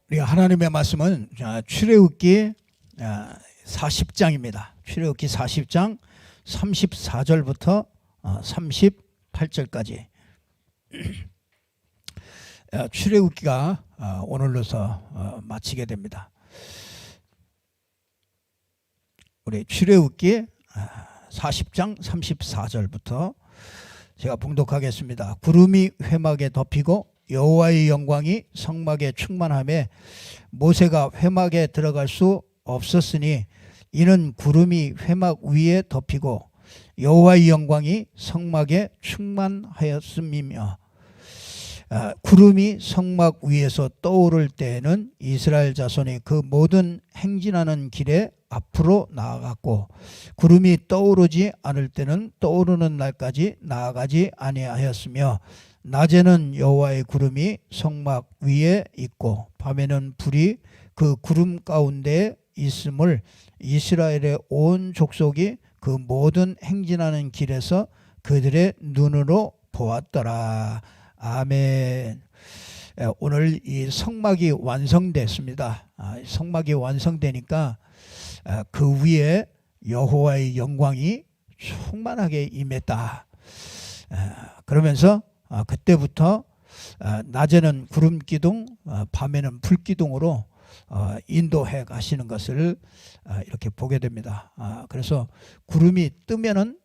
우리 하나님의 말씀은 출애굽기 40장입니다. 출애굽기 40장 34절부터 38절까지 출애굽기가 오늘로서 마치게 됩니다. 우리 출애굽기 40장 34절부터 제가 봉독하겠습니다. 구름이 회막에 덮이고 여호와의 영광이 성막에 충만하며 모세가 회막에 들어갈 수 없었으니 이는 구름이 회막 위에 덮이고 여호와의 영광이 성막에 충만하였음이며, 구름이 성막 위에서 떠오를 때에는 이스라엘 자손이 그 모든 행진하는 길에 앞으로 나아갔고, 구름이 떠오르지 않을 때는 떠오르는 날까지 나아가지 아니하였으며, 낮에는 여호와의 구름이 성막 위에 있고 밤에는 불이 그 구름 가운데에 있음을 이스라엘의 온 족속이 그 모든 행진하는 길에서 그들의 눈으로 보았더라. 아멘. 오늘 이 성막이 완성됐습니다. 성막이 완성되니까 그 위에 여호와의 영광이 충만하게 임했다. 그러면서 그때부터 낮에는 구름 기둥, 밤에는 불 기둥으로 인도해 가시는 것을 이렇게 보게 됩니다. 그래서 구름이 뜨면은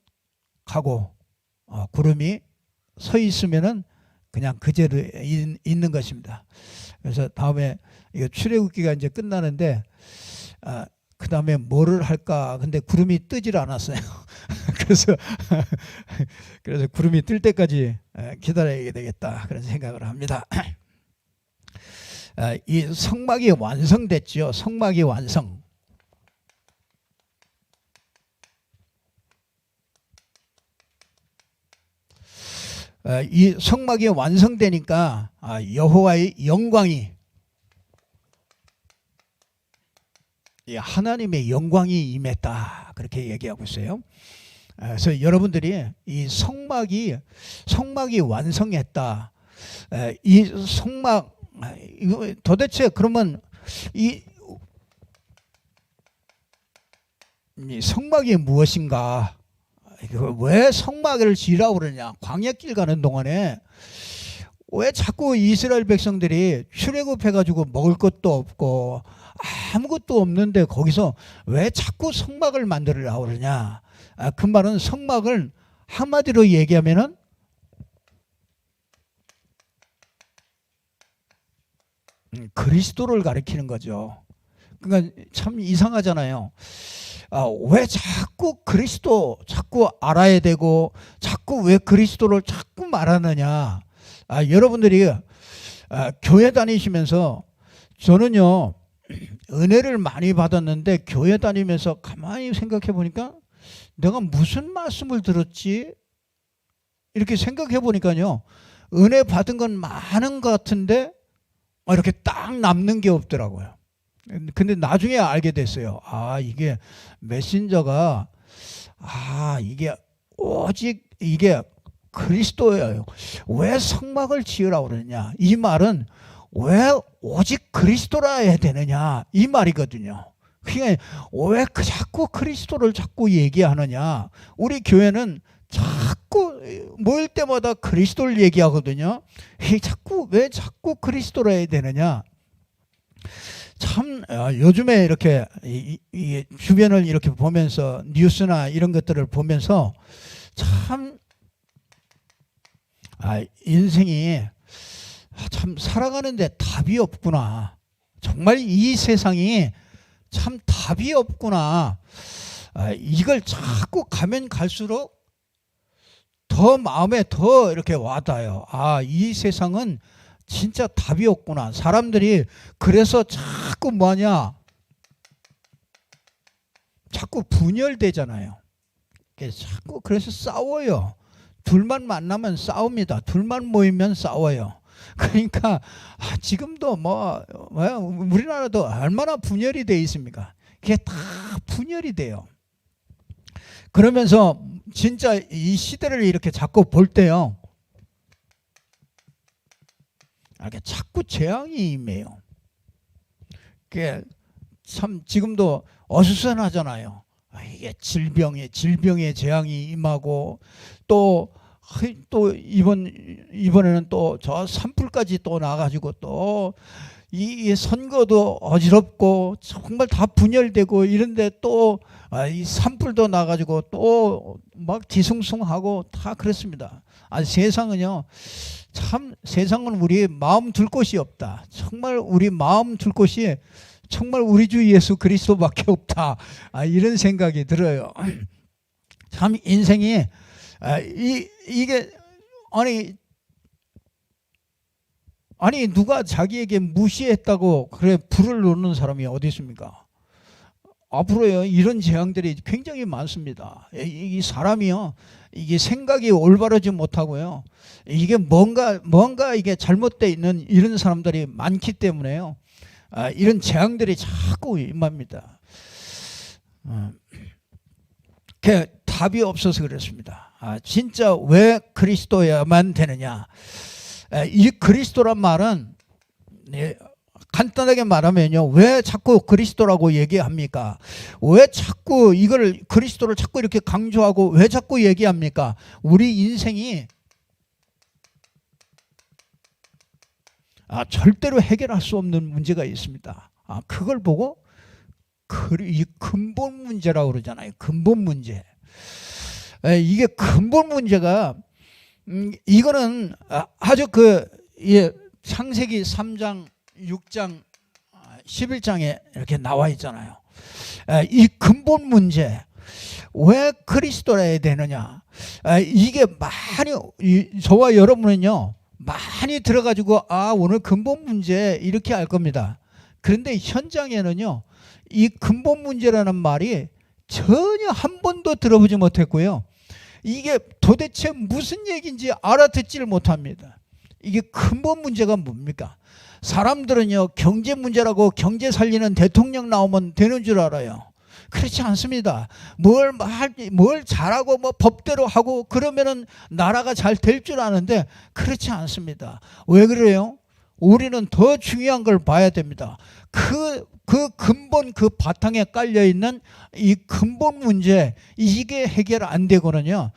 가고, 구름이 서 있으면은 그냥 그대로 있는 것입니다. 그래서 다음에 이거 출애굽기가 이제 끝나는데 그 다음에 뭐를 할까? 근데 구름이 뜨질 않았어요. 그래서 구름이 뜰 때까지 기다려야 되겠다, 그런 생각을 합니다. 이 성막이 완성됐죠. 성막이 완성. 이 성막이 완성되니까 여호와의 영광이, 하나님의 영광이 임했다, 그렇게 얘기하고 있어요. 그래서 여러분들이 이 성막이 완성했다. 이 성막, 도대체 그러면 이 성막이 무엇인가? 왜 성막을 지으라고 그러냐? 광야길 가는 동안에 왜 자꾸 이스라엘 백성들이 출애굽해가지고 먹을 것도 없고 아무것도 없는데 거기서 왜 자꾸 성막을 만들으라고 그러냐? 그 말은 성막을 한마디로 얘기하면은 그리스도를 가리키는 거죠. 그러니까 참 이상하잖아요. 왜 자꾸 그리스도 자꾸 알아야 되고 자꾸 왜 그리스도를 자꾸 말하느냐? 여러분들이 교회 다니시면서, 저는요 은혜를 많이 받았는데 교회 다니면서 가만히 생각해 보니까 내가 무슨 말씀을 들었지? 이렇게 생각해 보니까요, 은혜 받은 건 많은 것 같은데 이렇게 딱 남는 게 없더라고요. 근데 나중에 알게 됐어요. 이게 메신저가 이게 오직 이게 그리스도예요. 왜 성막을 지으라고 그러냐? 이 말은 왜 오직 그리스도라 해야 되느냐? 이 말이거든요. 그러니까 왜 자꾸 그리스도를 자꾸 얘기하느냐? 우리 교회는 자꾸 모일 때마다 그리스도를 얘기하거든요. 왜 자꾸 그리스도라 해야 되느냐? 참 요즘에 이렇게 이 주변을 이렇게 보면서, 뉴스나 이런 것들을 보면서 참 인생이 참 살아가는데 답이 없구나. 정말 이 세상이 참 답이 없구나. 이걸 자꾸 가면 갈수록 더 마음에 더 이렇게 와닿아요. 이 세상은 진짜 답이 없구나. 사람들이 그래서 자꾸 뭐냐? 자꾸 분열되잖아요. 자꾸 그래서 싸워요. 둘만 만나면 싸웁니다. 둘만 모이면 싸워요. 그러니까 지금도 우리나라도 얼마나 분열이 돼 있습니까? 그게 다 분열이 돼요. 그러면서 진짜 이 시대를 이렇게 자꾸 볼 때요, 이렇게 자꾸 재앙이 임해요. 그게 참 지금도 어수선하잖아요. 이게 질병의 재앙이 임하고 또 이번에는 또 저 산불까지 또 나가지고 또 이 선거도 어지럽고 정말 다 분열되고 이런데 또 이 산불도 나가지고 또 막 뒤숭숭하고 다 그렇습니다. 세상은요, 참 세상은 우리 마음 둘 곳이 없다. 정말 우리 마음 둘 곳이 정말 우리 주 예수 그리스도밖에 없다. 이런 생각이 들어요. 참 인생이 이게 아니 누가 자기에게 무시했다고 그래 불을 놓는 사람이 어디 있습니까? 앞으로요 이런 재앙들이 굉장히 많습니다. 이 사람이요 이게 생각이 올바르지 못하고요 이게 뭔가 이게 잘못되어 있는 이런 사람들이 많기 때문에요 이런 재앙들이 자꾸 임합니다. 답이 없어서 그렇습니다. 진짜 왜 그리스도야만 되느냐? 이 그리스도란 말은 간단하게 말하면요, 왜 자꾸 그리스도라고 얘기합니까? 왜 자꾸 이걸 그리스도를 자꾸 이렇게 강조하고 왜 자꾸 얘기합니까? 우리 인생이 절대로 해결할 수 없는 문제가 있습니다. 그걸 보고 이 근본 문제라고 그러잖아요. 근본 문제. 이게 근본 문제가 이거는 아주 창세기 3장 6장 11장에 이렇게 나와 있잖아요. 이 근본 문제 왜 그리스도라야 되느냐, 이게 많이 저와 여러분은요 많이 들어가지고 오늘 근본 문제 이렇게 알 겁니다. 그런데 현장에는요 이 근본 문제라는 말이 전혀 한 번도 들어보지 못했고요, 이게 도대체 무슨 얘기인지 알아듣지를 못합니다. 이게 근본 문제가 뭡니까? 사람들은요 경제 문제라고 경제 살리는 대통령 나오면 되는 줄 알아요. 그렇지 않습니다. 뭘 잘하고 뭐 법대로 하고 그러면은 나라가 잘 될 줄 아는데 그렇지 않습니다. 왜 그래요? 우리는 더 중요한 걸 봐야 됩니다. 그 근본 그 바탕에 깔려있는 이 근본 문제, 이게 해결 안 되고는요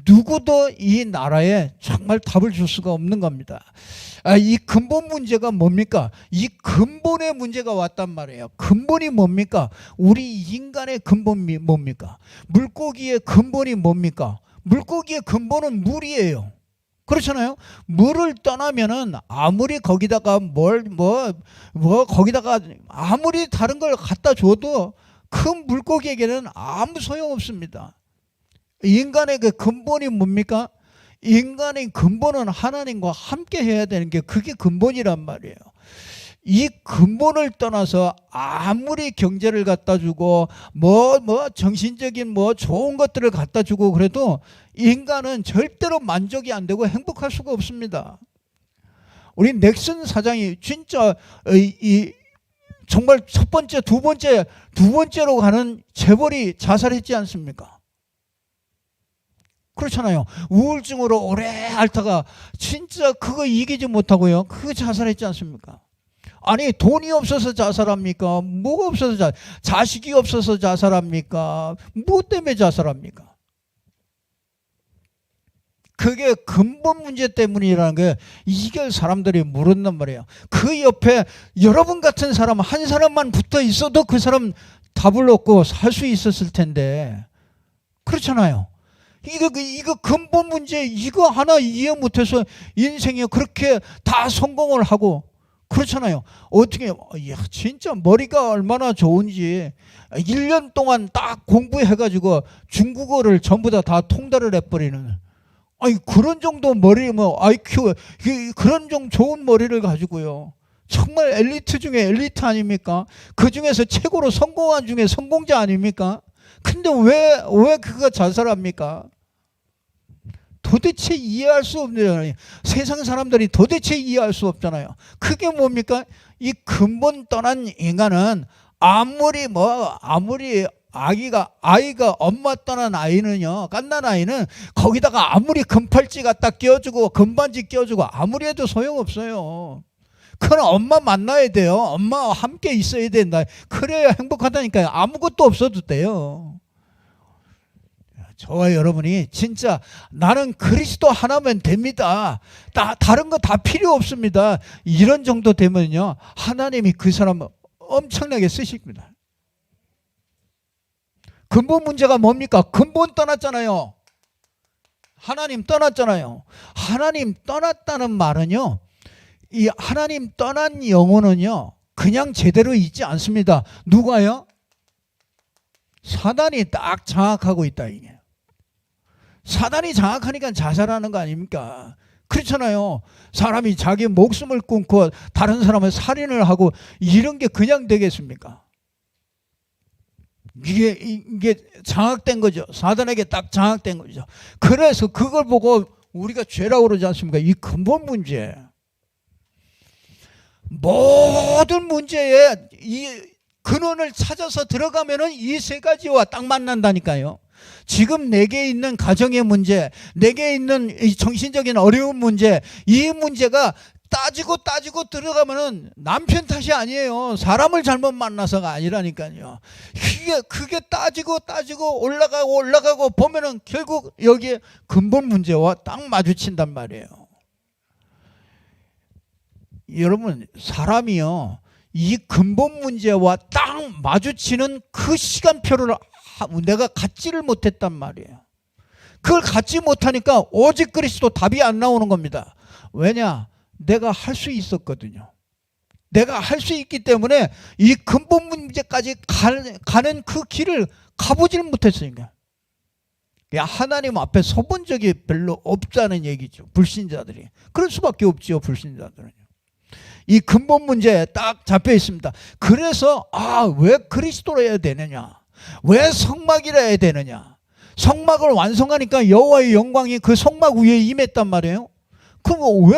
누구도 이 나라에 정말 답을 줄 수가 없는 겁니다. 이 근본 문제가 뭡니까? 이 근본의 문제가 왔단 말이에요. 근본이 뭡니까? 우리 인간의 근본이 뭡니까? 물고기의 근본이 뭡니까? 물고기의 근본은 물이에요. 그렇잖아요. 물을 떠나면은 아무리 거기다가 거기다가 아무리 다른 걸 갖다 줘도 큰 물고기에게는 아무 소용 없습니다. 인간의 그 근본이 뭡니까? 인간의 근본은 하나님과 함께 해야 되는 게 그게 근본이란 말이에요. 이 근본을 떠나서 아무리 경제를 갖다 주고 정신적인 좋은 것들을 갖다 주고 그래도 인간은 절대로 만족이 안 되고 행복할 수가 없습니다. 우리 넥슨 사장이 진짜 정말 첫 번째, 두 번째로 가는 재벌이 자살했지 않습니까? 그렇잖아요. 우울증으로 오래 앓다가 진짜 그거 이기지 못하고요 그거 자살했지 않습니까? 아니 돈이 없어서 자살합니까? 뭐가 없어서 자식이 없어서 자살합니까? 뭐 때문에 자살합니까? 그게 근본 문제 때문이라는 게 이걸 사람들이 모른단 말이에요. 그 옆에 여러분 같은 사람 한 사람만 붙어 있어도 그 사람 답을 얻고 살 수 있었을 텐데 그렇잖아요. 이거 근본 문제 이거 하나 이해 못해서 인생에 그렇게 다 성공을 하고 그렇잖아요. 어떻게 진짜 머리가 얼마나 좋은지 1년 동안 딱 공부해가지고 중국어를 전부 다 통달을 해버리는, 그런 정도 머리 IQ 그런 정 좋은 머리를 가지고요 정말 엘리트 중에 엘리트 아닙니까? 그 중에서 최고로 성공한 중에 성공자 아닙니까? 근데 왜 그거 자살합니까? 도대체 이해할 수 없는, 세상 사람들이 도대체 이해할 수 없잖아요. 그게 뭡니까? 이 근본 떠난 인간은 아무리 아이가 엄마 떠난 아이는요, 갓난 아이는 거기다가 아무리 금팔찌 갖다 끼워주고 금반지 끼워주고 아무리 해도 소용없어요. 그건 엄마 만나야 돼요. 엄마와 함께 있어야 된다. 그래야 행복하다니까요. 아무것도 없어도 돼요. 저와 여러분이 진짜 나는 그리스도 하나면 됩니다. 다른 거 다 필요 없습니다. 이런 정도 되면요, 하나님이 그 사람을 엄청나게 쓰십니다. 근본 문제가 뭡니까? 근본 떠났잖아요. 하나님 떠났잖아요. 하나님 떠났다는 말은요, 이 하나님 떠난 영혼은요, 그냥 제대로 있지 않습니다. 누가요? 사단이 딱 장악하고 있다, 이게. 사단이 장악하니까 자살하는 거 아닙니까? 그렇잖아요. 사람이 자기 목숨을 끊고 다른 사람을 살인을 하고 이런 게 그냥 되겠습니까? 이게 장악된 거죠. 사단에게 딱 장악된 거죠. 그래서 그걸 보고 우리가 죄라고 그러지 않습니까? 이 근본 문제. 모든 문제에 이 근원을 찾아서 들어가면은 이 세 가지와 딱 만난다니까요. 지금 내게 있는 가정의 문제, 내게 있는 이 정신적인 어려운 문제, 이 문제가 따지고 들어가면은 남편 탓이 아니에요. 사람을 잘못 만나서가 아니라니까요. 그게 따지고 올라가고 보면은 결국 여기에 근본 문제와 딱 마주친단 말이에요. 여러분, 사람이요, 이 근본 문제와 딱 마주치는 그 시간표를 내가 갖지를 못했단 말이에요. 그걸 갖지 못하니까 오직 그리스도 답이 안 나오는 겁니다. 왜냐? 내가 할 수 있었거든요. 내가 할 수 있기 때문에 이 근본 문제까지 가는 그 길을 가보지를 못했으니까. 하나님 앞에 서본 적이 별로 없다는 얘기죠. 불신자들이. 그럴 수밖에 없지요, 불신자들은. 이 근본 문제에 딱 잡혀 있습니다. 그래서 왜 그리스도로 해야 되느냐? 왜 성막이라 해야 되느냐? 성막을 완성하니까 여호와의 영광이 그 성막 위에 임했단 말이에요. 그럼 왜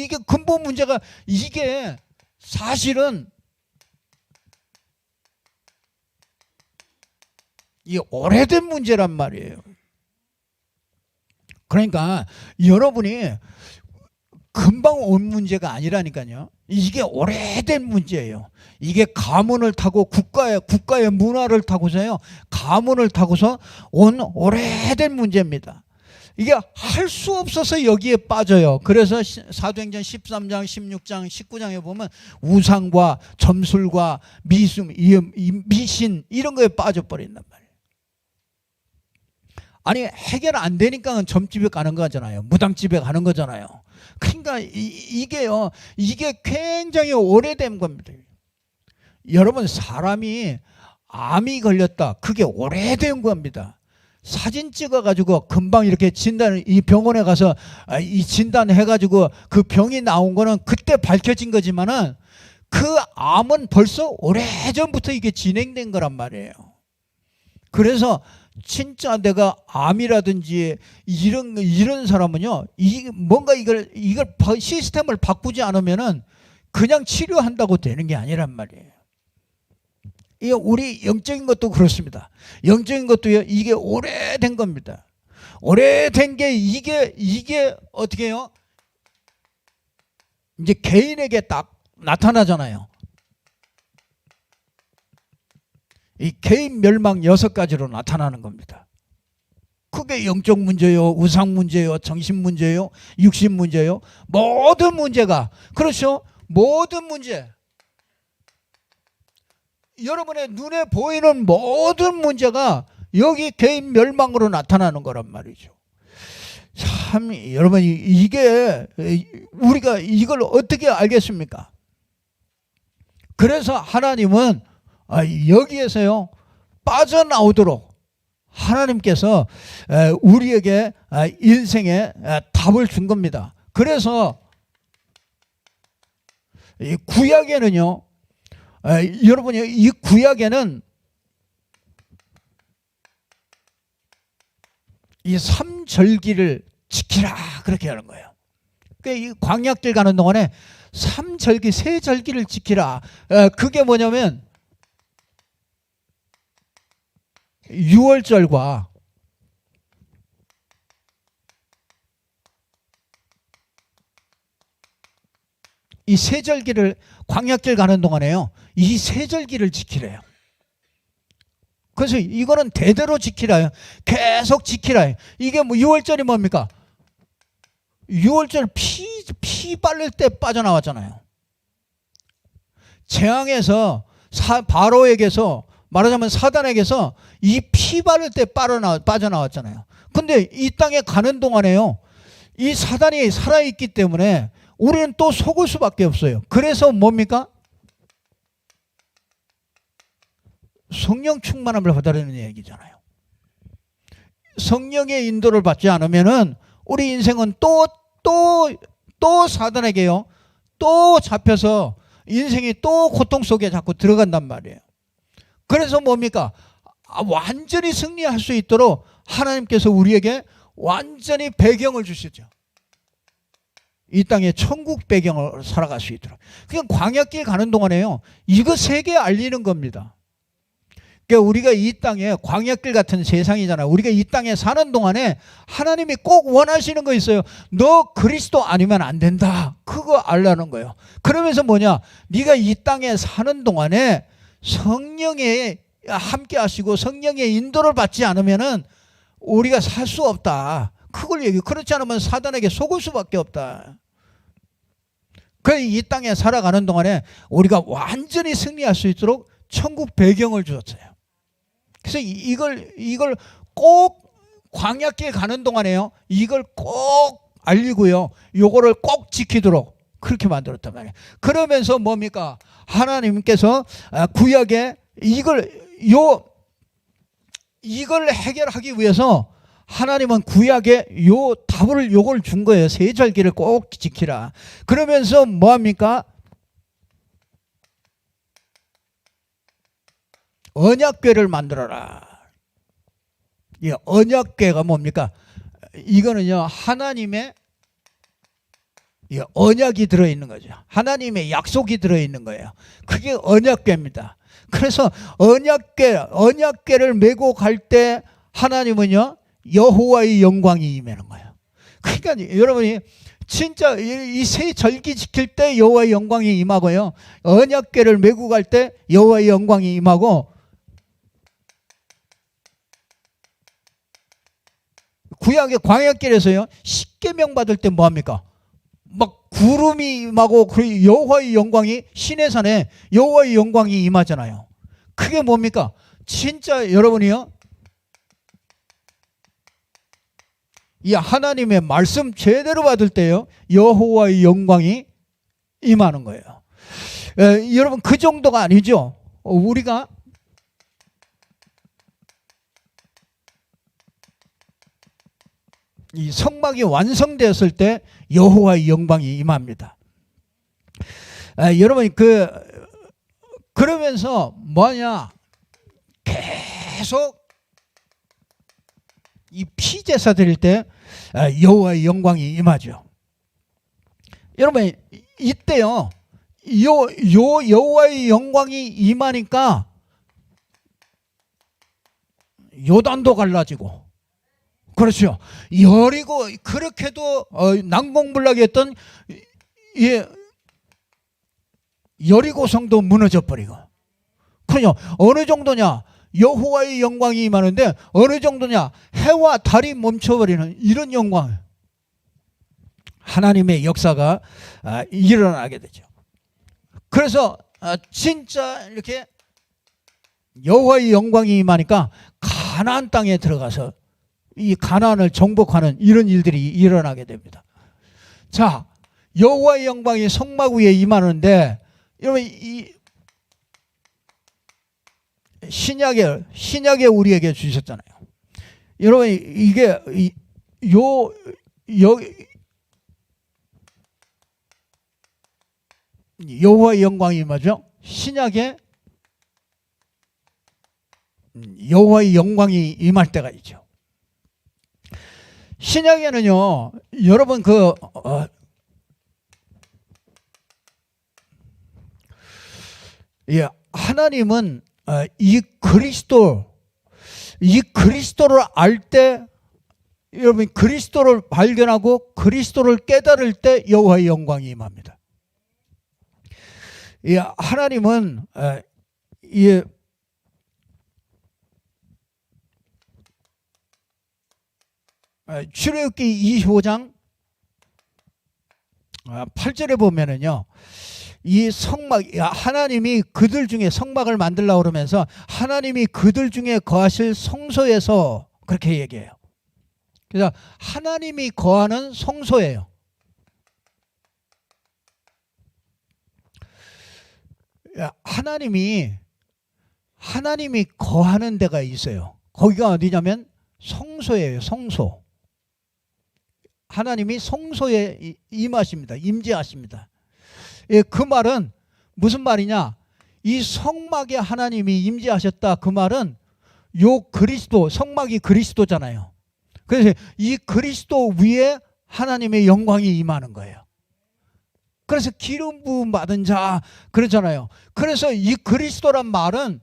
이게 근본 문제가, 이게 사실은 이 오래된 문제란 말이에요. 그러니까 여러분이 금방 온 문제가 아니라니까요. 이게 오래된 문제예요. 이게 가문을 타고 국가의 문화를 타고서요, 가문을 타고서 온 오래된 문제입니다. 이게 할 수 없어서 여기에 빠져요. 그래서 사도행전 13장, 16장, 19장에 보면 우상과 점술과 미신 이런 거에 빠져버린단 말이에요. 아니, 해결 안 되니까 점집에 가는 거잖아요. 무당집에 가는 거잖아요. 그러니까 이게요, 이게 굉장히 오래된 겁니다. 여러분, 사람이 암이 걸렸다, 그게 오래된 겁니다. 사진 찍어가지고 금방 이렇게 이 병원에 가서 이 진단해가지고 그 병이 나온 거는 그때 밝혀진 거지만은 그 암은 벌써 오래전부터 이게 진행된 거란 말이에요. 그래서 진짜 내가 암이라든지 이런 사람은요, 뭔가 이걸 시스템을 바꾸지 않으면은 그냥 치료한다고 되는 게 아니란 말이에요. 우리 영적인 것도 그렇습니다. 영적인 것도요, 이게 오래된 겁니다. 오래된 게 이게 어떻게 해요? 이제 개인에게 딱 나타나잖아요. 이 개인 멸망 6가지로 나타나는 겁니다. 그게 영적 문제요, 우상 문제요, 정신 문제요, 육신 문제요. 모든 문제가, 그렇죠? 모든 문제, 여러분의 눈에 보이는 모든 문제가 여기 개인 멸망으로 나타나는 거란 말이죠. 참, 여러분, 이게 우리가 이걸 어떻게 알겠습니까? 그래서 하나님은 여기에서요, 빠져나오도록 하나님께서 우리에게 인생에 답을 준 겁니다. 그래서 이 구약에는요, 여러분이 이 구약에는 이 3절기를 지키라, 그렇게 하는 거예요. 그러니까 이 광야길 가는 동안에 3절기, 3절기를 지키라. 그게 뭐냐면 6월절과 이 세절기를 광야길 가는 동안에요. 이 세절기를 지키래요. 그래서 이거는 대대로 지키라요. 계속 지키라요. 이게 뭐 6월절이 뭡니까? 6월절 피 바를 때 빠져나왔잖아요. 재앙에서 바로에게서 말하자면 사단에게서 이 피 바를 때 빠져나왔잖아요. 근데 이 땅에 가는 동안에요. 이 사단이 살아있기 때문에 우리는 또 속을 수밖에 없어요. 그래서 뭡니까? 성령 충만함을 받으라는 얘기잖아요. 성령의 인도를 받지 않으면은 우리 인생은 또 사단에게요. 또 잡혀서 인생이 또 고통 속에 자꾸 들어간단 말이에요. 그래서 뭡니까? 완전히 승리할 수 있도록 하나님께서 우리에게 완전히 배경을 주시죠. 이 땅에 천국 배경을 살아갈 수 있도록. 그냥 광야길 가는 동안에요. 이거 세계에 알리는 겁니다. 그러니까 우리가 이 땅에 광야길 같은 세상이잖아요. 우리가 이 땅에 사는 동안에 하나님이 꼭 원하시는 거 있어요. 너 그리스도 아니면 안 된다. 그거 알라는 거예요. 그러면서 뭐냐? 네가 이 땅에 사는 동안에 성령에 함께 하시고 성령의 인도를 받지 않으면은 우리가 살 수 없다. 그걸 얘기해요. 그렇지 않으면 사단에게 속을 수밖에 없다. 그래서 이 땅에 살아가는 동안에 우리가 완전히 승리할 수 있도록 천국 배경을 주었어요. 그래서 이걸 꼭 광야길 가는 동안에요. 이걸 꼭 알리고요. 요거를 꼭 지키도록 그렇게 만들었단 말이에요. 그러면서 뭡니까? 하나님께서 구약에 이걸 해결하기 위해서 하나님은 구약에 요 답을 요걸 준 거예요. 세절기를 꼭 지키라. 그러면서 뭐합니까? 언약궤를 만들어라. 이 언약궤가 뭡니까? 이거는요, 하나님의 언약이 들어있는 거죠. 하나님의 약속이 들어있는 거예요. 그게 언약궤입니다. 그래서 언약궤를 메고 갈 때 하나님은요, 여호와의 영광이 임하는 거예요. 그러니까 여러분이 진짜 이 세 절기 지킬 때 여호와의 영광이 임하고요, 언약궤를 메고 갈 때 여호와의 영광이 임하고, 구약의 광야길에서요, 십계명 받을 때 뭐합니까? 막 구름이 임하고 여호와의 영광이 시내 산에 여호와의 영광이 임하잖아요. 그게 뭡니까? 진짜 여러분이요, 이 하나님의 말씀 제대로 받을 때요, 여호와의 영광이 임하는 거예요. 여러분, 그 정도가 아니죠. 우리가 이 성막이 완성되었을 때 여호와의 영광이 임합니다. 여러분, 그러면서 뭐냐? 계속 이 피제사 드릴 때 여호와의 영광이 임하죠. 여러분, 이때요, 여호와의 영광이 임하니까 요단도 갈라지고, 그렇죠. 여리고, 그렇게도 난공불락이 했던 여리고 성도 무너져 버리고. 그러냐, 어느 정도냐? 여호와의 영광이 임하는데 어느 정도냐? 해와 달이 멈춰버리는 이런 영광, 하나님의 역사가 일어나게 되죠. 그래서 진짜 이렇게 여호와의 영광이 임하니까 가나안 땅에 들어가서 이 가나안을 정복하는 이런 일들이 일어나게 됩니다. 자, 여호와의 영광이 성막 위에 임하는데, 여러분, 이 신약에 우리에게 주셨잖아요. 여러분, 이게 여호와의 영광이 임하죠. 신약에 여호와의 영광이 임할 때가 있죠. 신약에는요, 여러분, 하나님은 이 그리스도를 알 때, 여러분, 그리스도를 발견하고 그리스도를 깨달을 때 여호와의 영광이 임합니다. 이 하나님은 이 출애굽기 25장 8절에 보면은요, 이 성막, 하나님이 그들 중에 성막을 만들려고 그러면서 하나님이 그들 중에 거하실 성소에서 그렇게 얘기해요. 그래서 하나님이 거하는 성소예요. 하나님이 거하는 데가 있어요. 거기가 어디냐면 성소예요. 성소. 하나님이 성소에 임하십니다. 임재하십니다. 예, 그 말은 무슨 말이냐? 이 성막에 하나님이 임재하셨다. 그 말은 요 그리스도, 성막이 그리스도잖아요. 그래서 이 그리스도 위에 하나님의 영광이 임하는 거예요. 그래서 기름 부음 받은 자 그러잖아요. 그래서 이 그리스도란 말은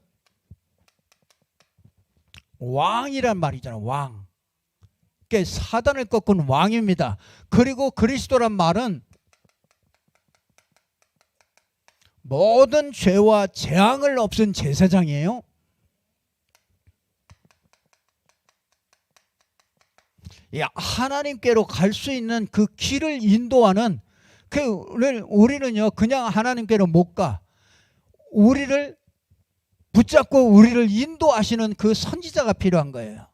왕이란 말이잖아요. 왕. 그러니까 사단을 꺾은 왕입니다. 그리고 그리스도란 말은 모든 죄와 재앙을 없앤 제사장이에요. 하나님께로 갈 수 있는 그 길을 인도하는, 우리는요 그냥 하나님께로 못 가. 우리를 붙잡고 우리를 인도하시는 그 선지자가 필요한 거예요.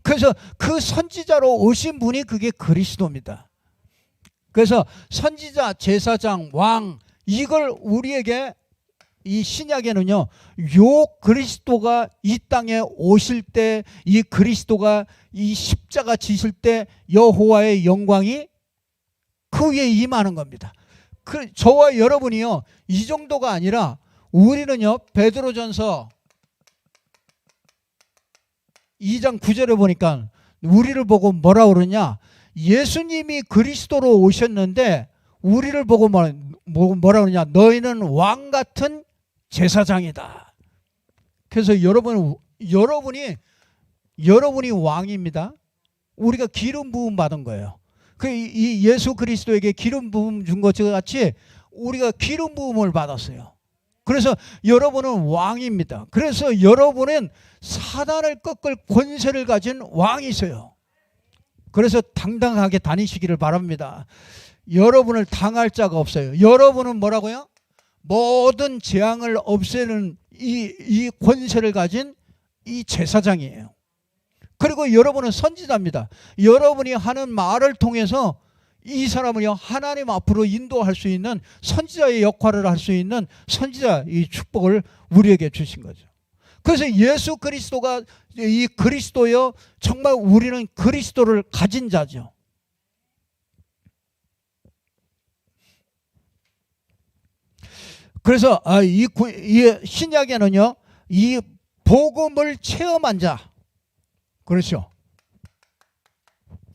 그래서 그 선지자로 오신 분이 그게 그리스도입니다. 그래서 선지자, 제사장, 왕, 이걸 우리에게 이 신약에는요, 요 그리스도가 이 땅에 오실 때, 이 그리스도가 이 십자가 지실 때 여호와의 영광이 그 위에 임하는 겁니다. 저와 여러분이요, 이 정도가 아니라 우리는요, 베드로전서 2장 9절에 보니까 우리를 보고 뭐라 그러냐? 예수님이 그리스도로 오셨는데 우리를 보고 뭐라 그러냐? 너희는 왕 같은 제사장이다. 그래서 여러분이 왕입니다. 우리가 기름 부음 받은 거예요. 이 예수 그리스도에게 기름 부음 준 것 같이 우리가 기름 부음을 받았어요. 그래서 여러분은 왕입니다. 그래서 여러분은 사단을 꺾을 권세를 가진 왕이세요. 그래서 당당하게 다니시기를 바랍니다. 여러분을 당할 자가 없어요. 여러분은 뭐라고요? 모든 재앙을 없애는 이 권세를 가진 이 제사장이에요. 그리고 여러분은 선지자입니다. 여러분이 하는 말을 통해서 이 사람은요, 하나님 앞으로 인도할 수 있는 선지자의 역할을 할 수 있는 선지자, 이 축복을 우리에게 주신 거죠. 그래서 예수 그리스도가 이 그리스도요, 정말 우리는 그리스도를 가진 자죠. 그래서 이 신약에는요, 이 복음을 체험한 자, 그렇죠.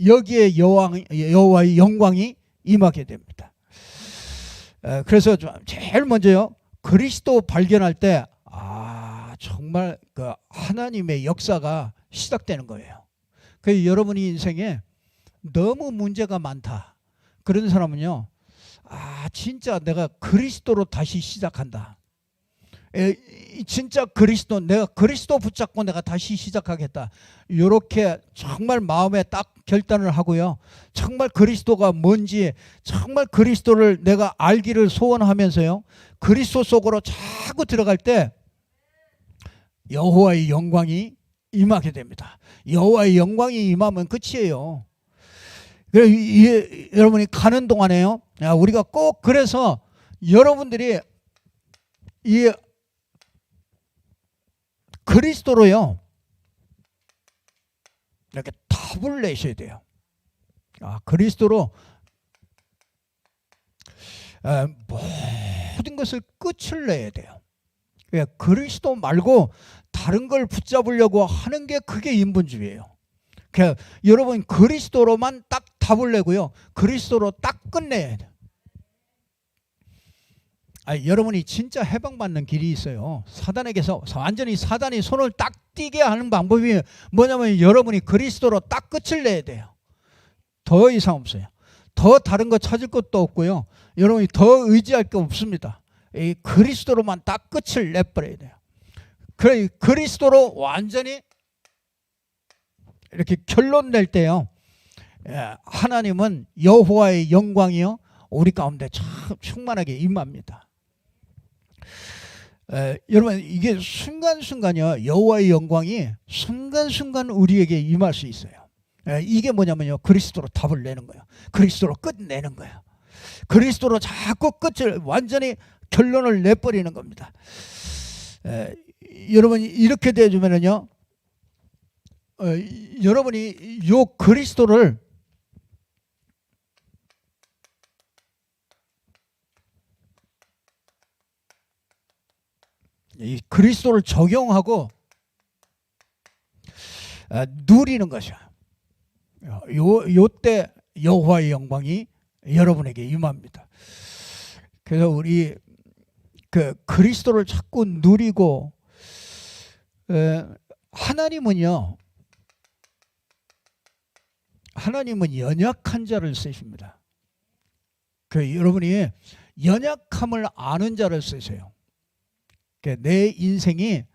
여기에 여호와의 영광이 임하게 됩니다. 그래서 제일 먼저요, 그리스도 발견할 때 정말 그 하나님의 역사가 시작되는 거예요. 그래서 여러분이 인생에 너무 문제가 많다 그런 사람은요, 진짜 내가 그리스도로 다시 시작한다. 진짜 그리스도, 내가 그리스도 붙잡고 내가 다시 시작하겠다. 이렇게 정말 마음에 딱 결단을 하고요, 정말 그리스도가 뭔지, 정말 그리스도를 내가 알기를 소원하면서요, 그리스도 속으로 자꾸 들어갈 때 여호와의 영광이 임하게 됩니다. 여호와의 영광이 임하면 끝이에요. 여러분이 가는 동안에요, 우리가 꼭, 그래서 여러분들이 이 그리스도로요, 이렇게 답을 내셔야 돼요. 그리스도로 모든 것을 끝을 내야 돼요. 그리스도 말고 다른 걸 붙잡으려고 하는 게 그게 인본주의예요. 그러니까 여러분 그리스도로만 딱 답을 내고요, 그리스도로 딱 끝내야 돼요. 여러분이 진짜 해방받는 길이 있어요. 사단에게서 완전히 사단이 손을 딱 띄게 하는 방법이 뭐냐면 여러분이 그리스도로 딱 끝을 내야 돼요. 더 이상 없어요. 더 다른 거 찾을 것도 없고요, 여러분이 더 의지할 게 없습니다. 이 그리스도로만 딱 끝을 내버려야 돼요. 그래 그리스도로 완전히 이렇게 결론 낼 때요, 하나님은 여호와의 영광이요 우리 가운데 참 충만하게 임합니다. 여러분 이게 순간순간요 여호와의 영광이 순간순간 우리에게 임할 수 있어요. 이게 뭐냐면요 그리스도로 답을 내는 거예요. 그리스도로 끝내는 거예요. 그리스도로 자꾸 끝을 완전히 결론을 내버리는 겁니다. 여러분이 이렇게 되어주면은요 여러분이 요 그리스도를 이 그리스도를 적용하고 누리는 것이야. 요때 여호와의 영광이 여러분에게 임합니다. 그래서 우리 그 그리스도를 자꾸 누리고 하나님은 연약한 자를 쓰십니다. 그 여러분이 연약함을 아는 자를 쓰세요. 내 인생이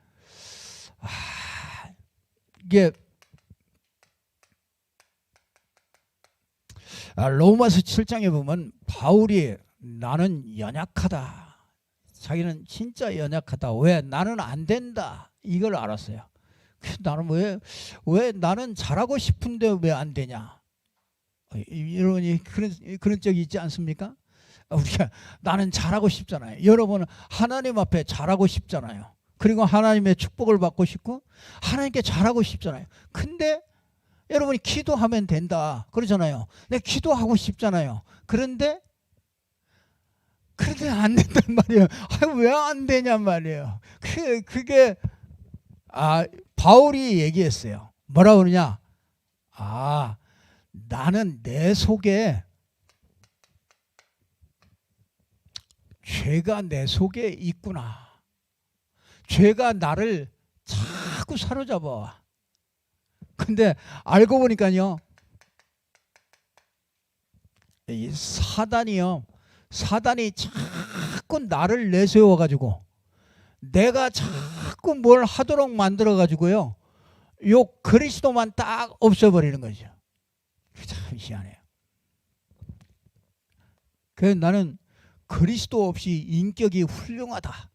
이게 로마서 7장에 보면 바울이 나는 연약하다. 자기는 진짜 연약하다. 왜? 나는 안 된다. 이걸 알았어요. 나는 왜 나는 잘하고 싶은데 왜 안 되냐? 여러분이 그런 적이 있지 않습니까? 우리가 나는 잘하고 싶잖아요. 여러분은 하나님 앞에 잘하고 싶잖아요. 그리고 하나님의 축복을 받고 싶고 하나님께 잘하고 싶잖아요. 근데 여러분이 기도하면 된다 그러잖아요. 내가 기도하고 싶잖아요. 그런데 안 된단 말이에요. 왜 안 되냔 말이에요. 그게 바울이 얘기했어요. 뭐라 그러냐? 나는 내 속에 죄가 내 속에 있구나. 죄가 나를 자꾸 사로잡아. 근데 알고 보니까요, 이 사단이 자꾸 나를 내세워 가지고 내가 자꾸 뭘 하도록 만들어 가지고요, 요 그리스도만 딱 없애버리는 거죠. 참 희한해요. 그래서 나는 그리스도 없이 인격이 훌륭하다.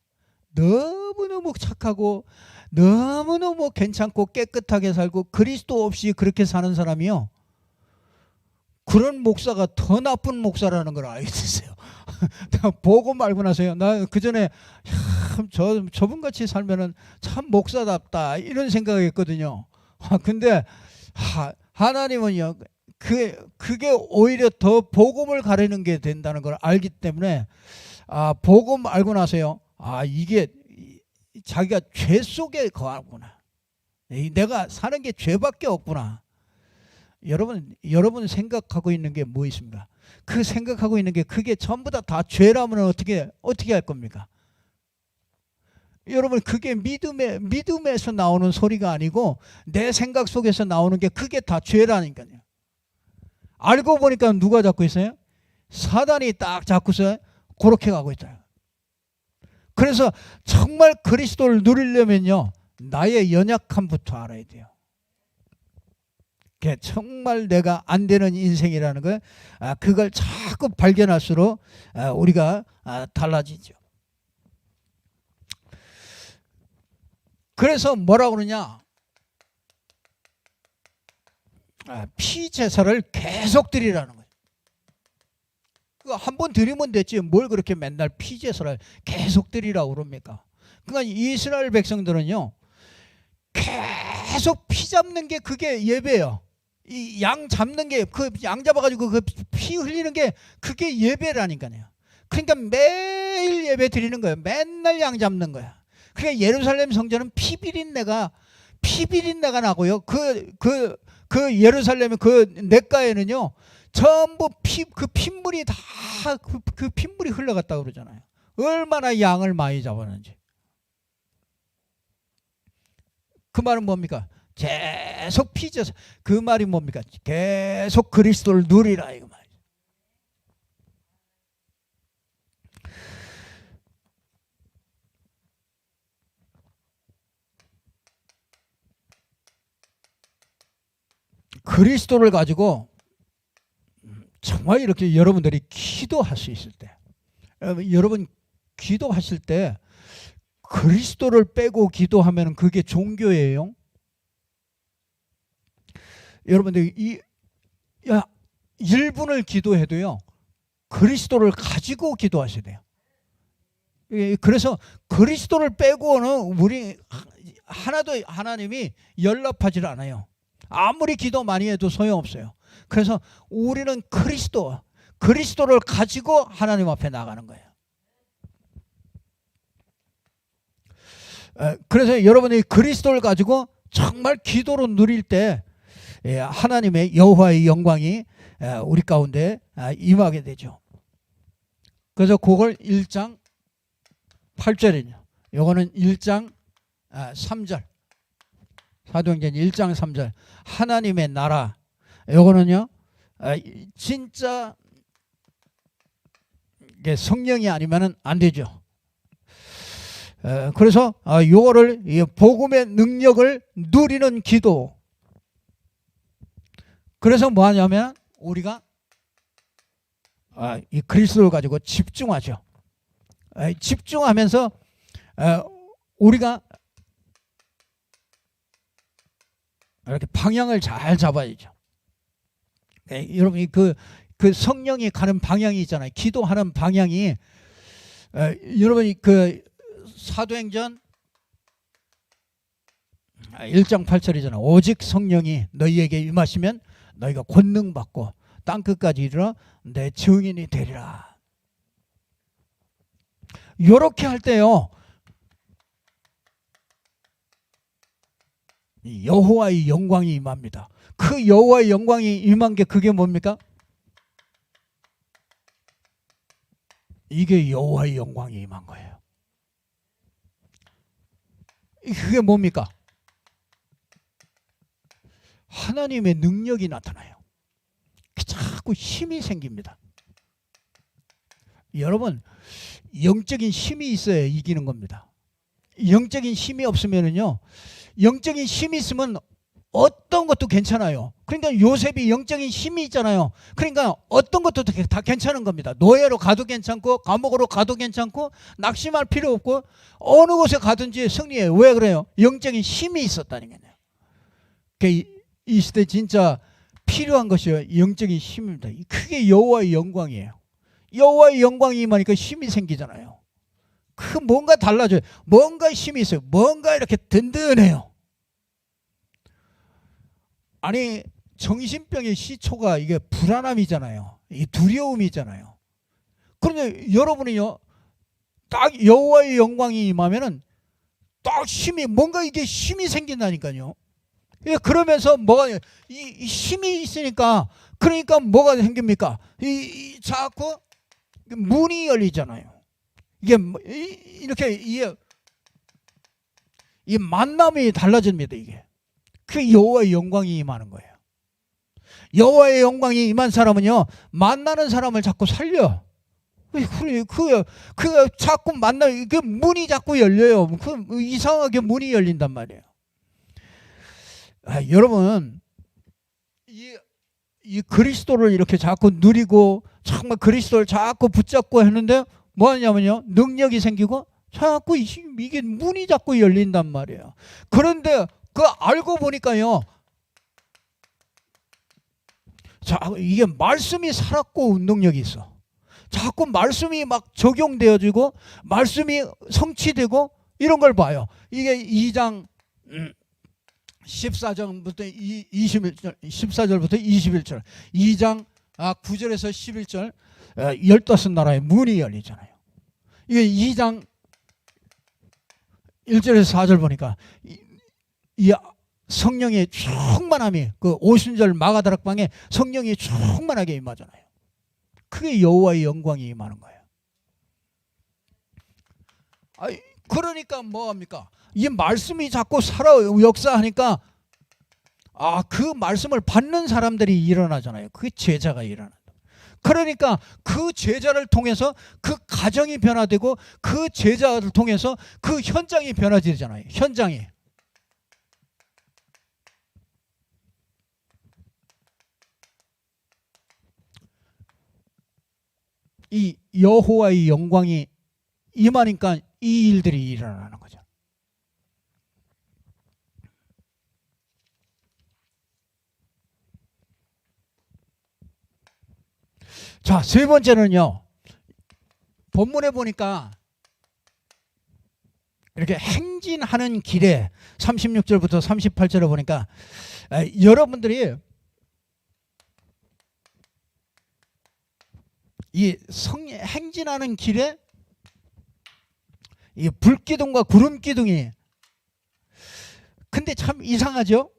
너무너무 착하고 너무너무 괜찮고 깨끗하게 살고 그리스도 없이 그렇게 사는 사람이요, 그런 목사가 더 나쁜 목사라는 걸 알게 됐어요. 보고 말고 나서요, 나 그전에 저분같이 살면은 참 목사답다 이런 생각을 했거든요. 근데 하나님은요 그게 오히려 더 복음을 가리는 게 된다는 걸 알기 때문에 복음 알고 나서요, 이게 자기가 죄 속에 거하구나. 내가 사는 게 죄밖에 없구나. 여러분 생각하고 있는 게 뭐 있습니까? 그 생각하고 있는 게 그게 전부 다 죄라면 어떻게 할 겁니까? 여러분 그게 믿음에서 나오는 소리가 아니고 내 생각 속에서 나오는 게 그게 다 죄라니까요. 알고 보니까 누가 잡고 있어요? 사단이 딱 잡고서 그렇게 가고 있다. 그래서 정말 그리스도를 누리려면요, 나의 연약함부터 알아야 돼요. 정말 내가 안 되는 인생이라는 걸 그걸 자꾸 발견할수록 우리가 달라지죠. 그래서 뭐라고 그러냐, 피제사를 계속 드리라는 거예요. 그거 한 번 드리면 됐지 뭘 그렇게 맨날 피제사를 계속 드리라고 그럽니까? 그러니까 이스라엘 백성들은요 계속 피 잡는 게 그게 예배예요. 이 양 잡는 게, 그 양 잡아가지고 그 피 흘리는 게 그게 예배라니까요. 그러니까 매일 예배 드리는 거예요. 맨날 양 잡는 거야. 그러니까 예루살렘 성전은 피비린내가 나고요. 그 예루살렘의 그 냇가에는요 전부 그 핏물이 다 그 핏물이 흘러갔다고 그러잖아요. 얼마나 양을 많이 잡았는지. 그 말은 뭡니까? 계속 피져서, 그 말이 뭡니까? 계속 그리스도를 누리라 이거 말이죠. 그리스도를 가지고 정말 이렇게 여러분들이 기도할 수 있을 때, 여러분 기도하실 때 그리스도를 빼고 기도하면 그게 종교예요. 여러분들 1분을 기도해도요 그리스도를 가지고 기도하셔야 돼요. 그래서 그리스도를 빼고는 우리 하나도 하나님이 연락하지 않아요. 아무리 기도 많이 해도 소용없어요. 그래서 우리는 그리스도를 가지고 하나님 앞에 나가는 거예요. 그래서 여러분이 그리스도를 가지고 정말 기도로 누릴 때 하나님의 여호와의 영광이 우리 가운데 임하게 되죠. 그래서 그걸 1장 8절이죠. 요거는 1장 3절. 사도행전 1장 3절. 하나님의 나라. 요거는요. 진짜 성령이 아니면 안 되죠. 그래서 요거를 복음의 능력을 누리는 기도. 그래서 뭐 하냐면 우리가 이 그리스도를 가지고 집중하죠. 집중하면서 우리가 이렇게 방향을 잘 잡아야죠. 여러분이 그 성령이 가는 방향이 있잖아요. 기도하는 방향이 여러분이 그 사도행전 1장 8절이잖아요. 오직 성령이 너희에게 임하시면 너희가 권능 받고 땅 끝까지 이르러 내 증인이 되리라. 요렇게 할 때요 여호와의 영광이 임합니다. 그 여호와의 영광이 임한 게 그게 뭡니까? 이게 여호와의 영광이 임한 거예요. 그게 뭡니까? 하나님의 능력이 나타나요. 자꾸 힘이 생깁니다. 여러분 영적인 힘이 있어야 이기는 겁니다. 영적인 힘이 없으면요 영적인 힘이 있으면 어떤 것도 괜찮아요. 그러니까 요셉이 영적인 힘이 있잖아요. 그러니까 어떤 것도 다 괜찮은 겁니다. 노예로 가도 괜찮고 감옥으로 가도 괜찮고 낙심할 필요 없고 어느 곳에 가든지 승리해요. 왜 그래요? 영적인 힘이 있었다는 거예요. 이 시대 진짜 필요한 것이 영적인 힘입니다. 그게 여호와의 영광이에요. 여호와의 영광이 임하니까 힘이 생기잖아요. 그 뭔가 달라져요. 뭔가 힘이 있어요. 뭔가 이렇게 든든해요. 아니 정신병의 시초가 이게 불안함이잖아요. 이 두려움이잖아요. 그런데 여러분이요 딱 여호와의 영광이 임하면은 딱 힘이 뭔가 이게 힘이 생긴다니까요. 그러면서 뭐가 이 힘이 있으니까 그러니까 뭐가 생깁니까? 자꾸 문이 열리잖아요. 이게 이렇게 이 만남이 달라집니다. 이게 그 여호와의 영광이 임하는 거예요. 여호와의 영광이 임한 사람은요 만나는 사람을 자꾸 살려. 그 자꾸 그 문이 자꾸 열려요. 그 이상하게 문이 열린단 말이에요. 여러분 이 그리스도를 이렇게 자꾸 누리고 정말 그리스도를 자꾸 붙잡고 했는데 뭐 하냐면요 능력이 생기고 자꾸 이게 문이 자꾸 열린단 말이에요. 그런데 그 알고 보니까요 이게 말씀이 살았고 능력이 있어. 자꾸 말씀이 막 적용되어지고 말씀이 성취되고 이런 걸 봐요. 이게 2장 14절부터 21절 14절부터 21절 2장 9절에서 11절 15나라의 문이 열리잖아요. 이게 2장 1절에서 4절 보니까 이 성령의 충만함이 그 오순절 마가다락방에 성령이 충만하게 임하잖아요. 그게 여호와의 영광이 임하는 거예요. 그러니까 뭐합니까? 이 말씀이 자꾸 살아 역사하니까 그 말씀을 받는 사람들이 일어나잖아요. 그게 제자가 일어난다. 그러니까 그 제자를 통해서 그 가정이 변화되고 그 제자를 통해서 그 현장이 변화되잖아요. 현장이. 이 여호와의 영광이 임하니까 이 일들이 일어나는 거죠. 자, 세 번째는요. 본문에 보니까 이렇게 행진하는 길에 36절부터 38절을 보니까 여러분들이 이 행진하는 길에 이 불기둥과 구름기둥이, 근데 참 이상하죠?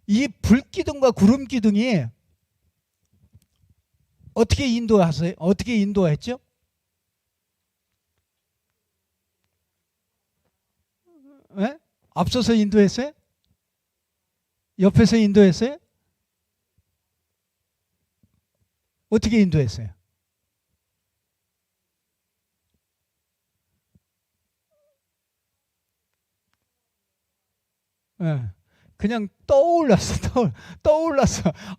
이 불기둥과 구름기둥이 어떻게 인도하세요? 어떻게 인도했죠? 네? 앞서서 인도했어요? 옆에서 인도했어요? 어떻게 인도했어요? 네. 그냥 떠올랐어.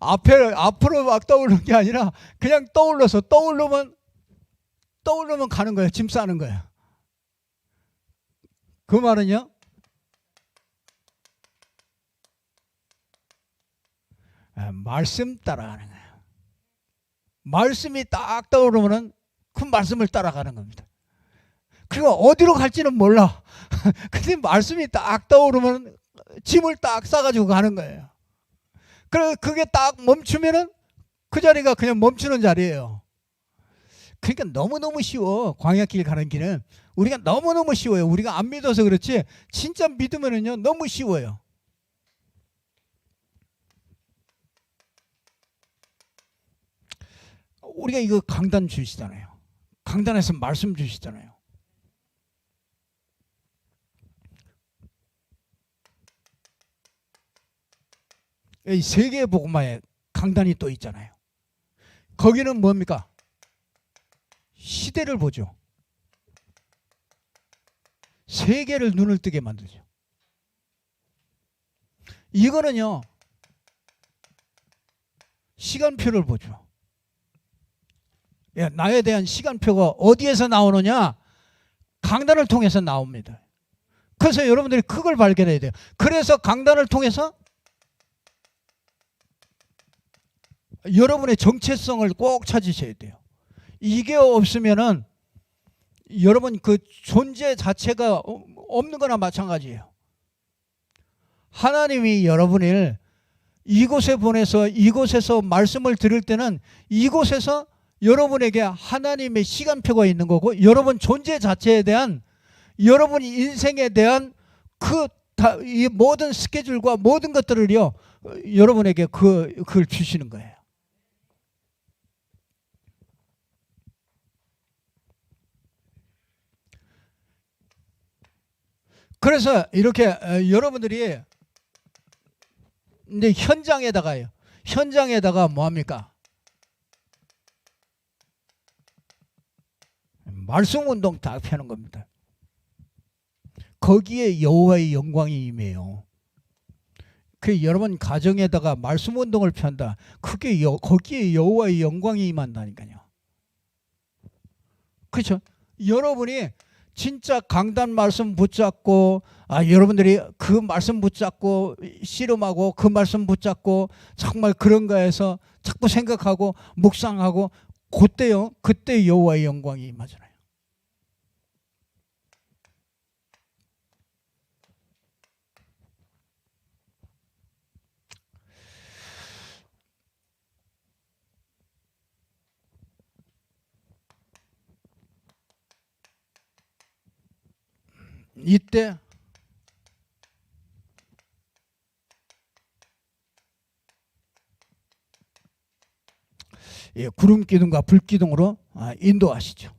앞으로 막 떠오르는 게 아니라 그냥 떠올라서 떠오르면 가는 거예요. 짐 싸는 거예요. 그 말은요, 말씀 따라가는 거예요. 말씀이 딱 떠오르면은 그 말씀을 따라가는 겁니다. 그리고 어디로 갈지는 몰라. 근데 말씀이 딱 떠오르면 짐을 딱 싸가지고 가는 거예요. 그래, 그게 딱 멈추면은 그 자리가 그냥 멈추는 자리예요. 그러니까 너무너무 쉬워. 광야길 가는 길은 우리가 너무너무 쉬워요. 우리가 안 믿어서 그렇지 진짜 믿으면은요 너무 쉬워요. 우리가 이거 강단 주시잖아요. 강단에서 말씀 주시잖아요. 이 세계 복음화에 강단이 또 있잖아요. 거기는 뭡니까? 시대를 보죠. 세계를 눈을 뜨게 만들죠. 이거는요 시간표를 보죠. 나에 대한 시간표가 어디에서 나오느냐? 강단을 통해서 나옵니다. 그래서 여러분들이 그걸 발견해야 돼요. 그래서 강단을 통해서 여러분의 정체성을 꼭 찾으셔야 돼요. 이게 없으면은 여러분 그 존재 자체가 없는 거나 마찬가지예요. 하나님이 여러분을 이곳에 보내서 이곳에서 말씀을 들을 때는 이곳에서 여러분에게 하나님의 시간표가 있는 거고, 여러분 존재 자체에 대한, 여러분 인생에 대한 이 모든 스케줄과 모든 것들을요 여러분에게 그걸 주시는 거예요. 그래서 이렇게 여러분들이 이제 현장에다가 뭐합니까? 말씀 운동 다 펴는 겁니다. 거기에 여호와의 영광이 임해요. 그 여러분 가정에다가 말씀 운동을 편다. 거기에 여호와의 영광이 임한다니까요. 그렇죠? 여러분이 진짜 강단 말씀 붙잡고, 여러분들이 그 말씀 붙잡고 씨름하고 그 말씀 붙잡고 정말 그런가 해서 자꾸 생각하고 묵상하고, 그때 여호와의 영광이 임하잖아요. 이때 구름 기둥과 불 기둥으로 인도하시죠.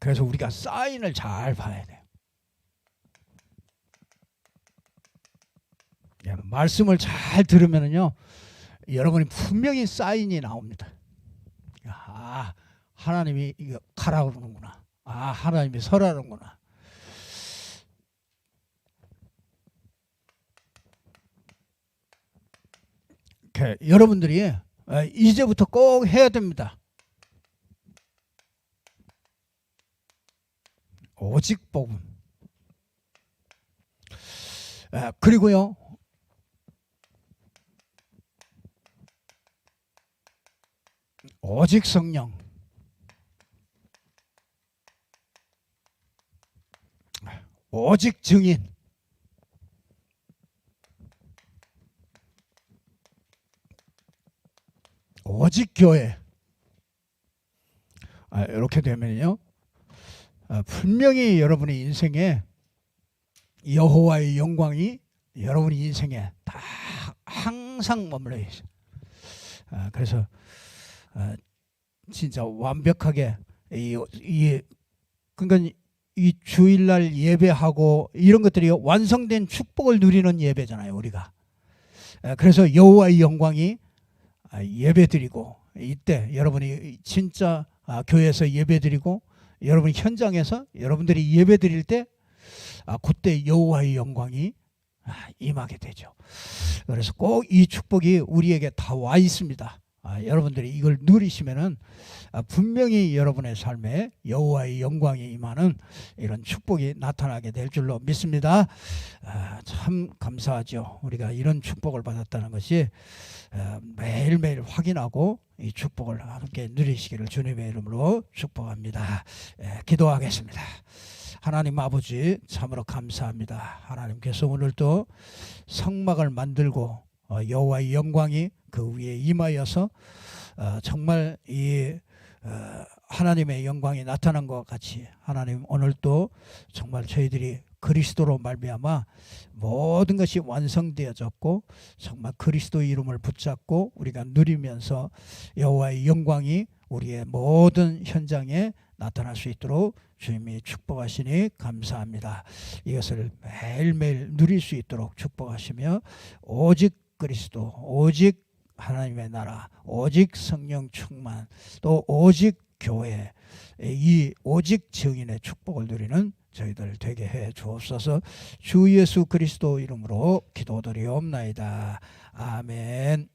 그래서 우리가 사인을 잘 봐야 돼요. 말씀을 잘 들으면요 여러분이 분명히 사인이 나옵니다. 하나님이 이거 가라 그러는구나. 하나님이 서라는구나. 이렇게 여러분들이 이제부터 꼭 해야 됩니다. 오직 복음. 그리고요, 오직 성령. 오직 증인. 오직 교회. 이렇게 되면요, 분명히 여러분의 인생에 여호와의 영광이 여러분의 인생에 다 항상 머물러 있어요. 그래서 진짜 완벽하게 그러니까 이 주일날 예배하고 이런 것들이 완성된 축복을 누리는 예배잖아요, 우리가. 그래서 여호와의 영광이 예배드리고, 이때 여러분이 진짜 교회에서 예배드리고, 여러분 현장에서 여러분들이 예배드릴 때 그때 여호와의 영광이 임하게 되죠. 그래서 꼭 이 축복이 우리에게 다 와 있습니다. 여러분들이 이걸 누리시면은 분명히 여러분의 삶에 여호와의 영광이 임하는 이런 축복이 나타나게 될 줄로 믿습니다. 참 감사하죠. 우리가 이런 축복을 받았다는 것이 매일매일 확인하고 이 축복을 함께 누리시기를 주님의 이름으로 축복합니다. 기도하겠습니다. 하나님 아버지, 참으로 감사합니다. 하나님께서 오늘도 성막을 만들고 여호와의 영광이 그 위에 임하여서 정말 이 하나님의 영광이 나타난 것 같이, 하나님 오늘도 정말 저희들이 그리스도로 말미암아 모든 것이 완성되어졌고, 정말 그리스도 이름을 붙잡고 우리가 누리면서 여호와의 영광이 우리의 모든 현장에 나타날 수 있도록 주님이 축복하시니 감사합니다. 이것을 매일매일 누릴 수 있도록 축복하시며, 오직 그리스도, 오직 하나님의 나라, 오직 성령 충만, 또 오직 교회, 이 오직 증인의 축복을 누리는 저희들 되게 해 주옵소서. 주 예수 그리스도 이름으로 기도드리옵나이다. 아멘.